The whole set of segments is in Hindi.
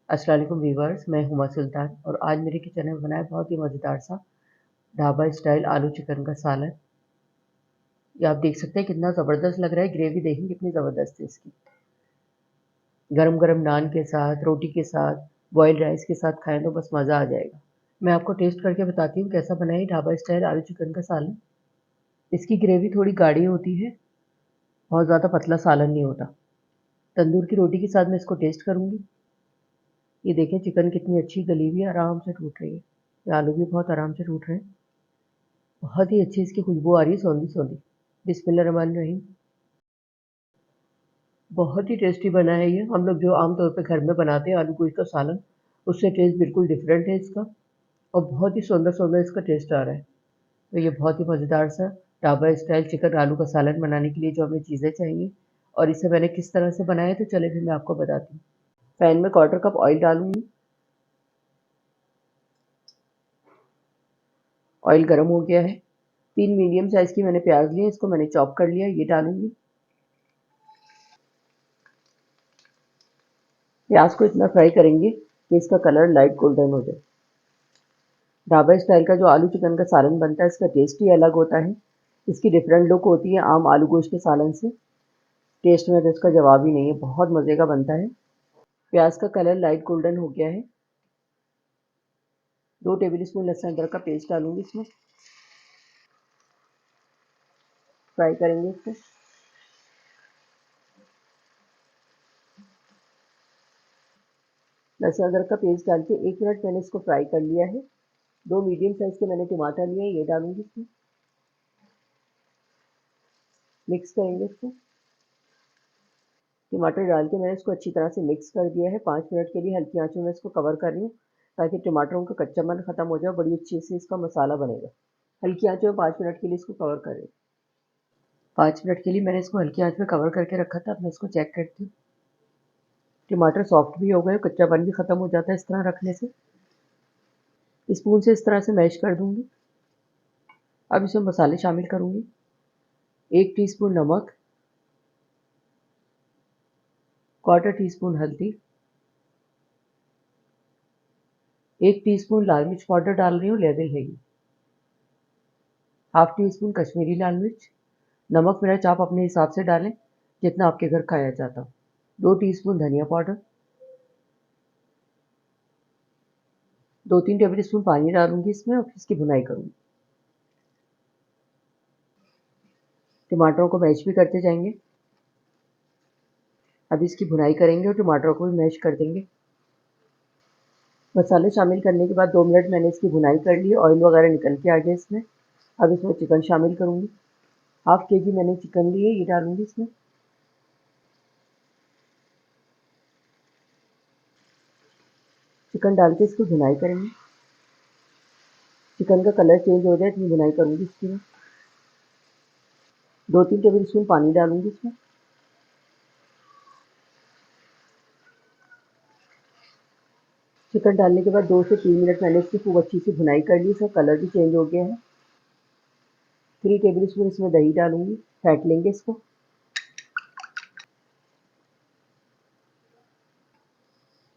अस्सलाम वालेकुम व्यूअर्स, मैं हुमा सुल्तान और आज मेरे किचन में बना है बहुत ही मज़ेदार सा ढाबा स्टाइल आलू चिकन का सालन। ये आप देख सकते हैं कितना ज़बरदस्त लग रहा है। ग्रेवी देखें कितनी ज़बरदस्त है इसकी। गरम गरम नान के साथ, रोटी के साथ, बॉइल्ड राइस के साथ खाएं तो बस मज़ा आ जाएगा। मैं आपको टेस्ट करके बताती हूँ कैसा बना है ढाबा स्टाइल आलू चिकन का सालन। इसकी ग्रेवी थोड़ी गाढ़ी होती है, बहुत ज़्यादा पतला सालन नहीं होता। तंदूर की रोटी के साथ मैं इसको टेस्ट करूँगी। ये देखें चिकन कितनी अच्छी गली हुई है, आराम से टूट रही है। ये आलू भी बहुत आराम से टूट रहे हैं। बहुत ही अच्छी इसकी खुशबू आ रही है, सौंधी सौंधी। बिस्मिल्लाहिर्रहमानिर्रहीम। बहुत ही टेस्टी बना है ये। हम लोग जो आमतौर पे घर में बनाते हैं आलू गोश्त का सालन, उससे टेस्ट बिल्कुल डिफरेंट है इसका। और बहुत ही सुंदर सुंदर इसका टेस्ट आ रहा है। तो ये बहुत ही मज़ेदार सा ढाबा स्टाइल चिकन आलू का सालन बनाने के लिए जो हमें चीज़ें चाहिए और इसे मैंने किस तरह से बनाया तो चले फिर मैं आपको बताती हूँ। पैन में 1/4 कप ऑयल डालूंगी। ऑयल गर्म हो गया है। 3 मीडियम साइज़ की मैंने प्याज लिए, इसको मैंने चॉप कर लिया, ये डालूंगी। प्याज को इतना फ्राई करेंगे कि इसका कलर लाइट गोल्डन हो जाए। ढाबा स्टाइल का जो आलू चिकन का सालन बनता है इसका टेस्ट ही अलग होता है। इसकी डिफरेंट लुक होती है आम आलू गोश्त के सालन से। टेस्ट में तो इसका जवाब ही नहीं है, बहुत मज़े का बनता है। प्याज का कलर लाइट गोल्डन हो गया है। 2 टेबल स्पून लहसुन अदरक का पेस्ट डालूंगी इसमें। फ्राई करेंगे इसको। लहसुन अदरक का पेस्ट डाल के 1 मिनट मैंने इसको फ्राई कर लिया है। 2 मीडियम साइज के मैंने टमाटर लिए, ये डालूंगी इसमें। मिक्स करेंगे इसको। टमाटर डाल के मैंने इसको अच्छी तरह से मिक्स कर दिया है। 5 मिनट के लिए हल्की आंच में मैं इसको कवर कर रही हूँ ताकि टमाटरों का कच्चापन खत्म हो जाए, बड़ी अच्छी से इसका मसाला बनेगा। हल्की आंच में 5 मिनट के लिए इसको कवर करें। 5 मिनट के लिए मैंने इसको हल्की आंच में कवर करके रखा था। अब मैं इसको चेक करती हूँ। टमाटर सॉफ्ट भी हो गए, कच्चापन भी खत्म हो जाता है इस तरह रखने से। स्पून से इस तरह से मैश कर दूंगी। अब इसमें मसाले शामिल करूंगी। 1 टीस्पून नमक, 1/4 टीस्पून हल्दी, 1 टीस्पून लाल मिर्च पाउडर डाल रही हूँ, लेवल है ये। 1/2 टीस्पून कश्मीरी लाल मिर्च। नमक मिर्च आप अपने हिसाब से डालें जितना आपके घर खाया जाता हो। 2 टीस्पून धनिया पाउडर। 2-3 टेबल स्पून पानी डालूंगी इसमें और इसकी भुनाई करूंगी। टमाटरों को मैश भी करते जाएंगे। अब इसकी भुनाई करेंगे और टमाटरों को भी मैश कर देंगे। मसाले शामिल करने के बाद 2 मिनट मैंने इसकी भुनाई कर ली, ऑयल वगैरह निकल के आ गया इसमें। अब इसमें चिकन शामिल करूंगी। 1/2 केजी मैंने चिकन लिए, ये डालूंगी इसमें। चिकन डाल के इसकी भुनाई करेंगे। चिकन का कलर चेंज हो जाए इतनी भुनाई करूंगी इसकी मैं। 2-3 टेबल स्पून पानी डालूंगी इसमें। चिकन डालने के बाद 2 से 3 मिनट मैंने इसकी खूब अच्छी सी भुनाई कर ली। इसका कलर भी चेंज हो गया है। 3 टेबल स्पून इसमें दही डालूंगी, फेंट लेंगे इसको।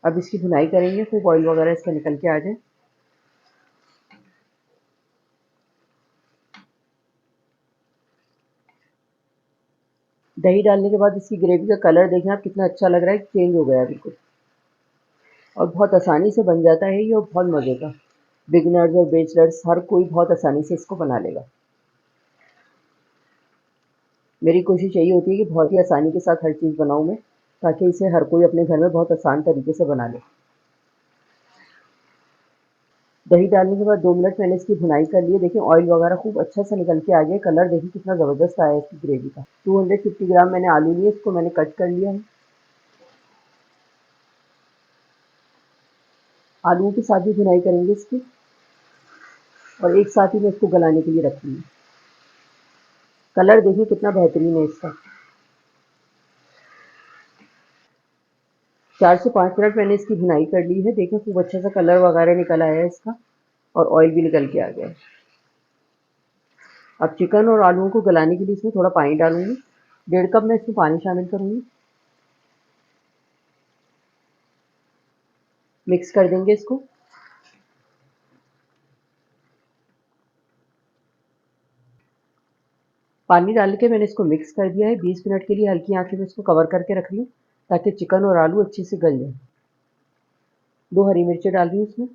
अब इसकी भुनाई करेंगे, खूब ऑयल वगैरह इसका निकल के आ जाए। दही डालने के बाद इसकी ग्रेवी का कलर देखें आप कितना अच्छा लग रहा है, चेंज हो गया बिल्कुल। और बहुत आसानी से बन जाता है ये और बहुत मज़े का। बिगिनर्स और बैचलर्स हर कोई बहुत आसानी से इसको बना लेगा। मेरी कोशिश यही होती है कि बहुत ही आसानी के साथ हर चीज़ बनाऊँ मैं, ताकि इसे हर कोई अपने घर में बहुत आसान तरीके से बना ले। दही डालने के बाद 2 मिनट मैंने इसकी भुनाई कर ली है। देखिए ऑयल वगैरह खूब अच्छा सा निकल के आ गया। कलर देखिए कितना ज़बरदस्त आया है इसकी ग्रेवी का। 250 ग्राम मैंने आलू लिए, इसको मैंने कट कर लिया है। आलूओं के साथ भी भुनाई करेंगे इसकी और एक साथ ही मैं इसको गलाने के लिए रखूँगी। कलर देखिए कितना बेहतरीन है इसका। 4 से 5 मिनट मैंने इसकी भुनाई कर ली है। देखिए खूब अच्छा सा कलर वगैरह निकल आया है इसका और ऑयल भी निकल के आ गया है। अब चिकन और आलूओं को गलाने के लिए इसमें थोड़ा पानी डालूंगी। 1.5 कप मैं इसमें पानी शामिल करूंगी। मिक्स कर देंगे इसको। पानी डाल के मैंने इसको मिक्स कर दिया है। 20 मिनट के लिए हल्की आंच में इसको कवर करके रख रही हूँ ताकि चिकन और आलू अच्छे से गल जाए। 2 हरी मिर्चें डाल रही हूँ इसमें।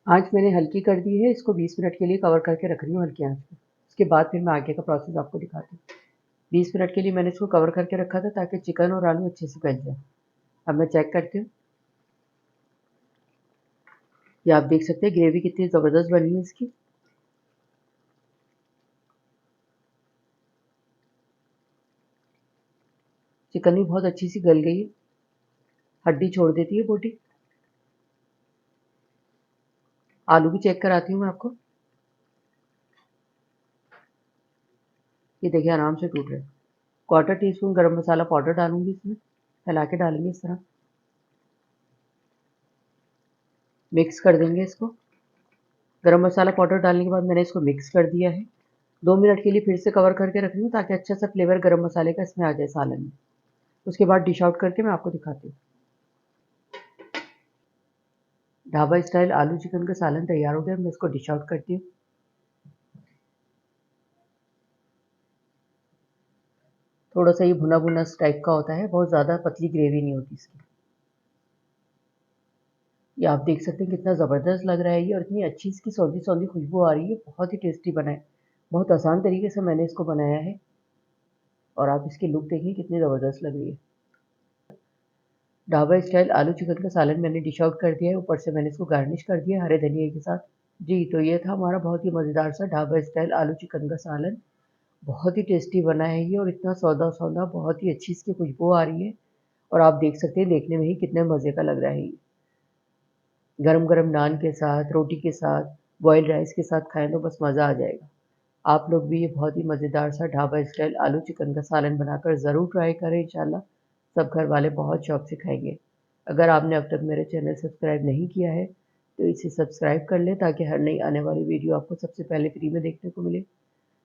आंच मैंने हल्की कर दी है। इसको 20 मिनट के लिए कवर करके रख रही हूँ हल्की आंच में। उसके बाद फिर मैं आगे का प्रोसेस आपको दिखाती हूँ। 20 मिनट के लिए मैंने इसको कवर करके रखा था ताकि चिकन और आलू अच्छे से गल जाए। अब मैं चेक करती हूँ। ये आप देख सकते हैं ग्रेवी कितनी ज़बरदस्त बनी है इसकी। चिकन भी बहुत अच्छी सी गल गई है, हड्डी छोड़ देती है बोटी। आलू भी चेक कराती हूँ मैं आपको। ये देखिए आराम से टूट रहे हैं। 1/4 टीस्पून गरम मसाला पाउडर डालूंगी इसमें। फैला के डालेंगे इस तरह। मिक्स कर देंगे इसको। गरम मसाला पाउडर डालने के बाद मैंने इसको मिक्स कर दिया है। 2 मिनट के लिए फिर से कवर करके रख रही हूँ ताकि अच्छा सा फ्लेवर गरम मसाले का इसमें आ जाए सालन में। उसके बाद डिश आउट करके मैं आपको दिखाती हूँ। ढाबा स्टाइल आलू चिकन का सालन तैयार हो गया। मैं इसको डिश आउट करती हूँ। थोड़ा सा ये भुना भुना टाइप का होता है, बहुत ज़्यादा पतली ग्रेवी नहीं होती इसकी। ये आप देख सकते हैं कितना ज़बरदस्त लग रहा है ये, और इतनी अच्छी इसकी सौंधी सौंधी खुशबू आ रही है। बहुत ही टेस्टी बना है। बहुत आसान तरीके से मैंने इसको बनाया है, और आप इसकी लुक देखिए कितनी ज़बरदस्त लग रही है। ढाबा स्टाइल आलू चिकन का सालन मैंने डिश आउट कर दिया है। ऊपर से मैंने इसको गार्निश कर दिया है हरे धनिया के साथ। जी, तो ये था हमारा बहुत ही मज़ेदार सा ढाबा स्टाइल आलू चिकन का सालन। बहुत ही टेस्टी बना है ये, और इतना सौंधा-सौंधा बहुत ही अच्छी इसकी खुशबू आ रही है, और आप देख सकते हैं देखने में ही कितने मज़े का लग रहा है ये। गरम-गरम नान के साथ, रोटी के साथ, बॉइल्ड राइस के साथ खाएँ तो बस मज़ा आ जाएगा। आप लोग भी ये बहुत ही मज़ेदार सा ढाबा स्टाइल आलू चिकन का सालन बनाकर ज़रूर ट्राई करें इंशाल्लाह। सब घर वाले बहुत शौक से खाएँगे। अगर आपने अब तक मेरे चैनल सब्सक्राइब नहीं किया है, तो इसे सब्सक्राइब कर लें ताकि हर नई आने वाली वीडियो आपको सबसे पहले फ्री में देखने को मिले।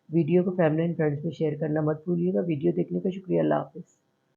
वीडियो को फैमिली एंड फ्रेंड्स में शेयर करना मत भूलिएगा। वीडियो देखने का शुक्रिया। अल्लाह हाफ़िज़।